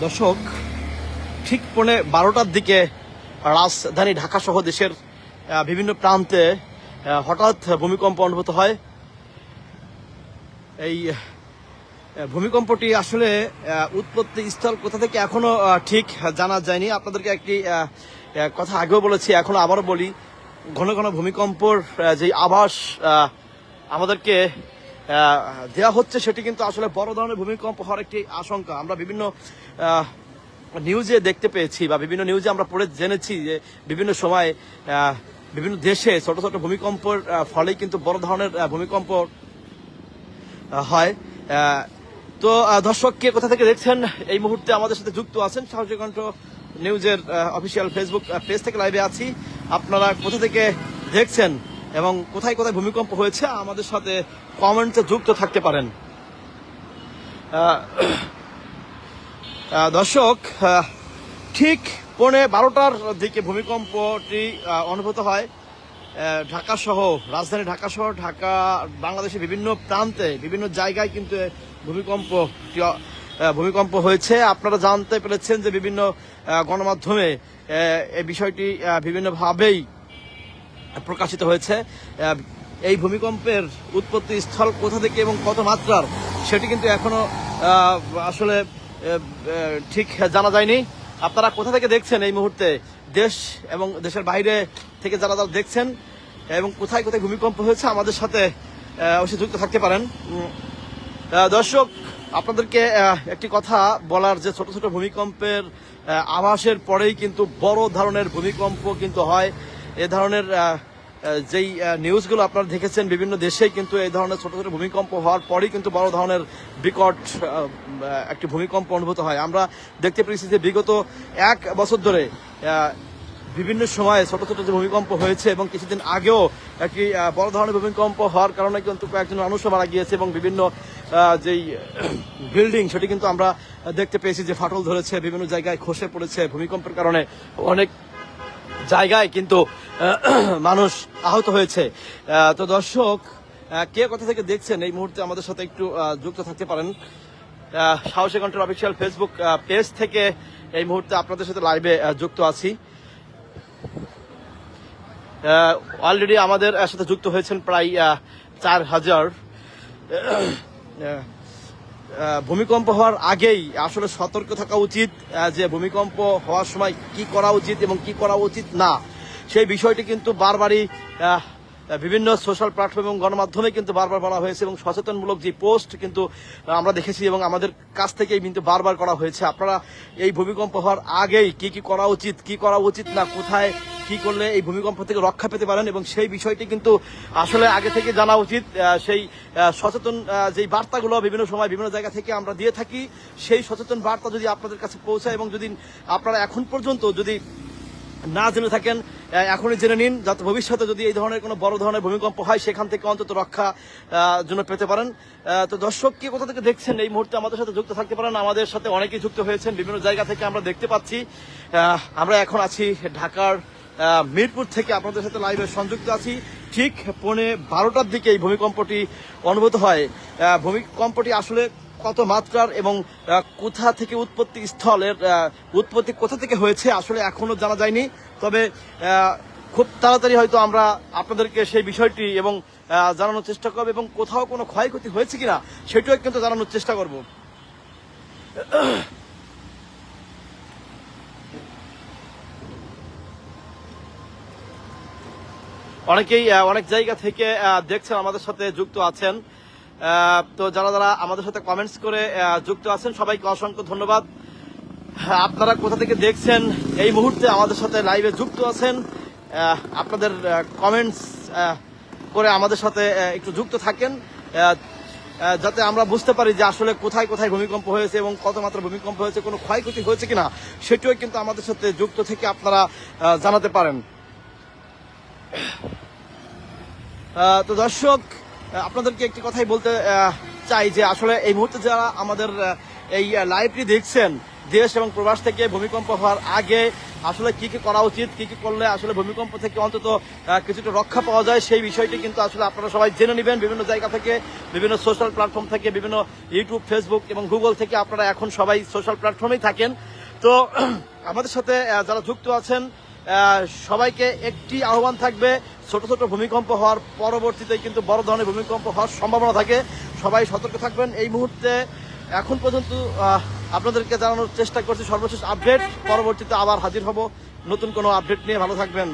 দর্শক, ঠিক পৌনে 12টার দিকে রাজধানী ঢাকা সহ দেশের বিভিন্ন প্রান্তে হঠাৎ ভূমিকম্প অনুভূত হয়। এই ভূমিকম্পটি আসলে উৎপত্তি স্থল কোথা থেকে এখনো ঠিক জানা যায়নি। আপনাদেরকে একটি কথা আগেও বলেছি, এখনো আবারও বলি, ঘন ঘন ভূমিকম্পর যে আভাস আমাদেরকে দেওয়া হচ্ছে সেটি কিন্তু আসলে বড় ধরনের ভূমিকম্প হওয়ার একটি আশঙ্কা আমরা বিভিন্ন নিউজে দেখতে পেয়েছি বা বিভিন্ন নিউজে আমরা পড়ে জেনেছি যে বিভিন্ন সময় বিভিন্ন দেশে ছোট ছোট ভূমিকম্পর ফলেই কিন্তু বড় ধরনের ভূমিকম্প হয়। তো দর্শক, কে কোথা থেকে দেখছেন এই মুহূর্তে আমাদের সাথে যুক্ত আছেন, সাহসী কণ্ঠ নিউজের অফিসিয়াল ফেসবুক পেজ থেকে লাইভে আছি। আপনারা কোথা থেকে দেখছেন এবং কোথায় কোথায় ভূমিকম্প হয়েছে আমাদের সাথে কমেন্টে যুক্ত থাকতে পারেন। দর্শক, ঠিক পৌনে 12টার দিকে ভূমিকম্পটি অনুভূত হয় ঢাকা সহ, রাজধানী ঢাকা সহ ঢাকা বাংলাদেশের বিভিন্ন প্রান্তে বিভিন্ন জায়গায় কিন্তু ভূমিকম্প হয়েছে। আপনারা জানতে পেরেছেন যে বিভিন্ন গণমাধ্যমে এই বিষয়টি বিভিন্নভাবেই প্রকাশিত হয়েছে। এই ভূমিকম্পের উৎপত্তি স্থল কোথা থেকে এবং কত মাত্রার সেটি কিন্তু এখনো আসলে ঠিক জানা যায়নি। আপনারা কোথা থেকে দেখছেন এই মুহূর্তে, দেশ এবং দেশের বাইরে থেকে যারা যারা দেখছেন এবং কোথায় কোথায় ভূমিকম্প হয়েছে আমাদের সাথে অবশ্যই যুক্ত থাকতে পারেন। দর্শক, আপনাদেরকে একটি কথা বলার, যে ছোট ছোট ভূমিকম্পের আভাসের পরেই কিন্তু বড় ধরনের ভূমিকম্প কিন্তু হয়। এ ধরনের যেই নিউজগুলো আপনারা দেখেছেন বিভিন্ন দেশেই কিন্তু এই ধরনের ছোট ছোট ভূমিকম্প হওয়ার পরেই কিন্তু বড় ধরনের বিকট একটি ভূমিকম্প অনুভূত হয়। আমরা দেখতে পেয়েছি যে বিগত 1 বছর ধরে বিভিন্ন সময়ে ছোট ছোট যে ভূমিকম্প হয়েছে এবং কিছুদিন আগেও একটি বড় ধরনের ভূমিকম্প হওয়ার কারণে কিন্তু কয়েকজন মানুষও মারা গিয়েছে এবং বিভিন্ন যেই বিল্ডিং সেটি কিন্তু আমরা দেখতে পেয়েছি যে ফাটল ধরেছে, বিভিন্ন জায়গায় খসে পড়েছে ভূমিকম্পের কারণে। অনেক জায়গায় কিন্তু মানুষ আহত হয়েছে। তো দর্শক, কে কোথা থেকে দেখছেন এই মুহূর্তে আমাদের সাথে একটু যুক্ত থাকতে পারেন। সাহসী কণ্ঠের অফিসিয়াল ফেসবুক পেজ থেকে এই মুহূর্তে আপনাদের সাথে লাইভে যুক্ত আছি। অলরেডি আমাদের সাথে যুক্ত হয়েছেন প্রায় 4000। ভূমিকম্প হওয়ার আগেই আসলে সতর্ক থাকা উচিত, যে ভূমিকম্প হওয়ার সময় কি করা উচিত এবং কি করা উচিত না, সেই বিষয়টি কিন্তু বারবারই বিভিন্ন সোশ্যাল প্ল্যাটফর্ম এবং গণমাধ্যমে কিন্তু বারবার বলা হয়েছে এবং সচেতনমূলক যে পোস্ট কিন্তু আমরা দেখেছি এবং আমাদের কাছ থেকেই কিন্তু বারবার করা হয়েছে। আপনারা এই ভূমিকম্প হওয়ার আগেই কি কি করা উচিত, কি করা উচিত না, কোথায় কি করলে এই ভূমিকম্প থেকে রক্ষা পেতে পারেন এবং সেই বিষয়টি কিন্তু আসলে আগে থেকে জানা উচিত। সেই সচেতন যেই বার্তাগুলো বিভিন্ন সময় বিভিন্ন জায়গা থেকে আমরা দিয়ে থাকি, সেই সচেতন বার্তা যদি আপনাদের কাছে পৌঁছায় এবং যদি আপনারা এখন পর্যন্ত যদি না জেনে থাকেন এখনই জেনে নিন, যাতে ভবিষ্যতে যদি এই ধরনের কোনো বড় ধরনের ভূমিকম্প হয় সেখান থেকে অন্তত রক্ষা জন্য পেতে পারেন। তো দর্শক, কে কোথা থেকে দেখছেন এই মুহূর্তে আমাদের সাথে যুক্ত থাকতে পারেন। আমাদের সাথে অনেকেই যুক্ত হয়েছেন বিভিন্ন জায়গা থেকে আমরা দেখতে পাচ্ছি। আমরা এখন আছি ঢাকার মিরপুর থেকে, আপনাদের সাথে লাইভে সংযুক্ত আছি। ঠিক পৌনে 12টার দিকে এই ভূমিকম্পটি অনুভূত হয়। ভূমিকম্পটি আসলে কত মাত্রার এবং কোথা থেকে উৎপত্তি স্থলের উৎপত্তি কোথা থেকে হয়েছে আসলে এখনো জানা যায়নি। তবে খুব তাড়াতাড়ি হয়তো আমরা আপনাদেরকে সেই বিষয়টি এবং জানানোর চেষ্টা করব এবং কোথাও কোনো ক্ষয়ক্ষতি হয়েছে কিনা সেটাও কিন্তু জানানোর চেষ্টা করব। অনেকেই অনেক জায়গা থেকে দেখছেন, আমাদের সাথে যুক্ত আছেন। তো যারা যারা আমাদের সাথে কমেন্টস করে যুক্ত আছেন সবাইকে অসংখ্য ধন্যবাদ। আপনারা কোথা থেকে দেখছেন এই মুহূর্তে আমাদের সাথে লাইভে যুক্ত আছেন, আপনাদের কমেন্টস করে আমাদের সাথে একটু যুক্ত থাকেন, যাতে আমরা বুঝতে পারি যে আসলে কোথায় কোথায় ভূমিকম্প হয়েছে এবং কত মাত্রা ভূমিকম্প হয়েছে, কোনো ক্ষয়ক্ষতি হয়েছে কিনা সেটিও কিন্তু আমাদের সাথে যুক্ত থেকে আপনারা জানাতে পারেন। তো দর্শক, আপনাদেরকে একটি কথাই বলতে চাই যে আসলে এই মুহূর্তে যারা আমাদের এই লাইভটি দেখছেন দেশ এবং প্রবাস থেকে, ভূমিকম্প হওয়ার আগে আসলে কি কি করা উচিত, কি কি করলে আসলে ভূমিকম্প থেকে অন্তত কিছুটা রক্ষা পাওয়া যায়, সেই বিষয়টি কিন্তু আসলে আপনারা সবাই জেনে নেবেন বিভিন্ন জায়গা থেকে, বিভিন্ন সোশ্যাল প্ল্যাটফর্ম থেকে, বিভিন্ন ইউটিউব, ফেসবুক এবং গুগল থেকে। আপনারা এখন সবাই সোশ্যাল প্ল্যাটফর্মেই থাকেন। তো আমাদের সাথে যারা যুক্ত আছেন সবাইকে একটি আহ্বান থাকবে, ছোট ছোট ভূমিকম্প হওয়ার পরবর্তীতে কিন্তু বড় ধরনের ভূমিকম্প হওয়ার সম্ভাবনা থাকে। সবাই সতর্ক থাকবেন। এই মুহূর্তে এখন পর্যন্ত আপনাদেরকে জানানোর চেষ্টা করছি সর্বশেষ আপডেট। পরবর্তীতে আবার হাজির হব নতুন কোনো আপডেট নিয়ে। ভালো থাকবেন।